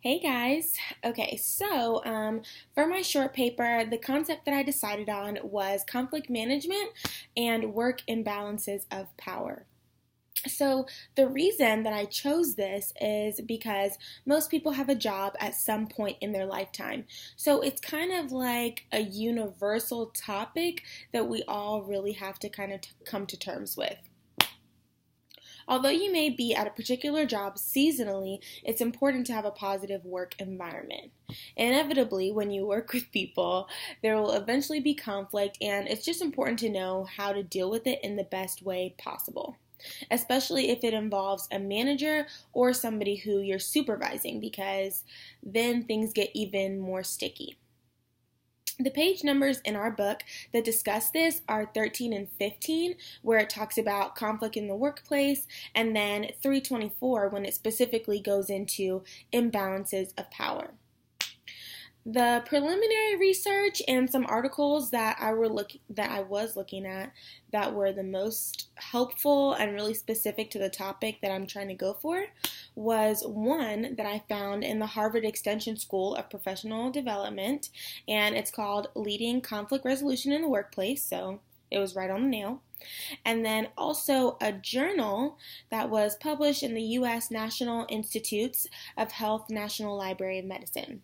Hey guys. Okay, for my short paper, the concept that I decided on was conflict management and work imbalances of power. So, the reason that I chose this is because most people have a job at some point in their lifetime. So, it's kind of like a universal topic that we all really have to come to terms with. Although you may be at a particular job seasonally, it's important to have a positive work environment. Inevitably, when you work with people, there will eventually be conflict, and it's just important to know how to deal with it in the best way possible, especially if it involves a manager or somebody who you're supervising, because then things get even more sticky. The page numbers in our book that discuss this are 13 and 15, where it talks about conflict in the workplace, and then 324 when it specifically goes into imbalances of power. The preliminary research and some articles that I was looking at that were the most helpful and really specific to the topic that I'm trying to go for was one that I found in the Harvard Extension School of Professional Development, and it's called Leading Conflict Resolution in the Workplace, so it was right on the nail. And then also a journal that was published in the U.S. National Institutes of Health National Library of Medicine.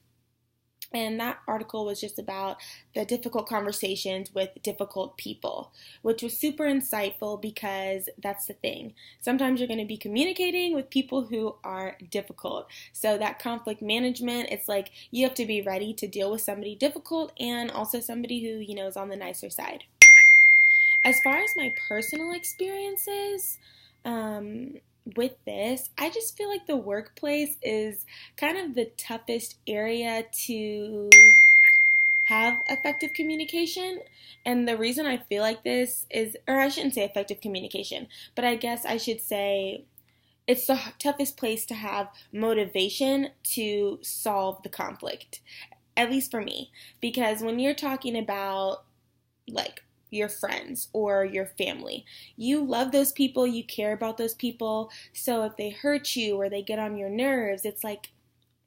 And that article was just about the difficult conversations with difficult people, which was super insightful because that's the thing. Sometimes you're going to be communicating with people who are difficult. So that conflict management, it's like you have to be ready to deal with somebody difficult and also somebody who, is on the nicer side. As far as my personal experiences, with this, I just feel like the workplace is kind of the toughest area to have effective communication. And the reason I feel like this is, or I shouldn't say effective communication, but I guess I should say it's the toughest place to have motivation to solve the conflict, at least for me. Because when you're talking about like your friends or your family. You love those people, you care about those people. So if they hurt you or they get on your nerves, it's like,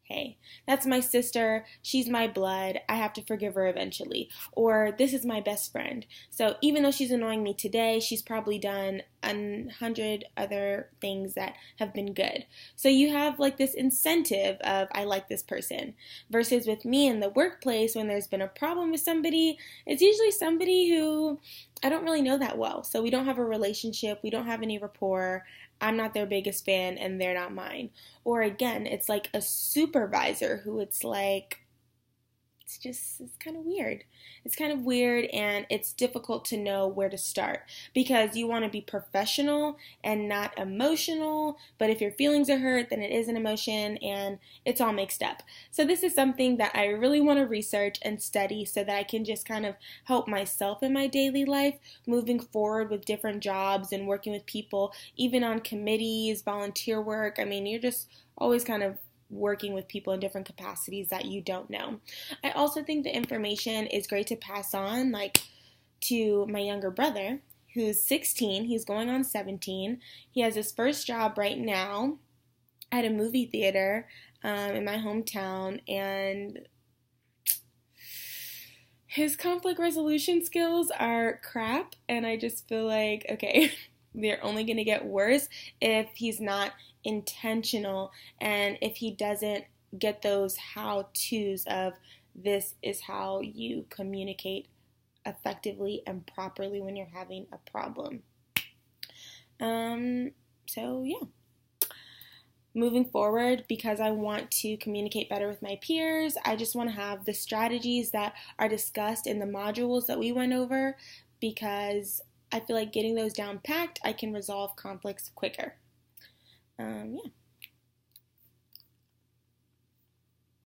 hey, that's my sister, she's my blood, I have to forgive her eventually. Or this is my best friend. So even though she's annoying me today, she's probably done 100 other things that have been good. So you have like this incentive of, I like this person. Versus with me in the workplace, when there's been a problem with somebody, it's usually somebody who I don't really know that well. So we don't have a relationship, we don't have any rapport. I'm not their biggest fan and they're not mine. Or again, it's like a supervisor who it's like, it's kind of weird. It's kind of weird and it's difficult to know where to start because you want to be professional and not emotional, but if your feelings are hurt, then it is an emotion and it's all mixed up. So this is something that I really want to research and study so that I can just kind of help myself in my daily life moving forward with different jobs and working with people, even on committees, volunteer work. I mean, you're just always kind of working with people in different capacities that you don't know. I also think the information is great to pass on, like to my younger brother who's 16, he's going on 17. He has his first job right now at a movie theater in my hometown, and his conflict resolution skills are crap, and I just feel like, okay, they're only going to get worse if he's not intentional and if he doesn't get those how-tos of this is how you communicate effectively and properly when you're having a problem. So yeah. Moving forward, because I want to communicate better with my peers, I just want to have the strategies that are discussed in the modules that we went over because I feel like getting those down packed, I can resolve conflicts quicker. Yeah.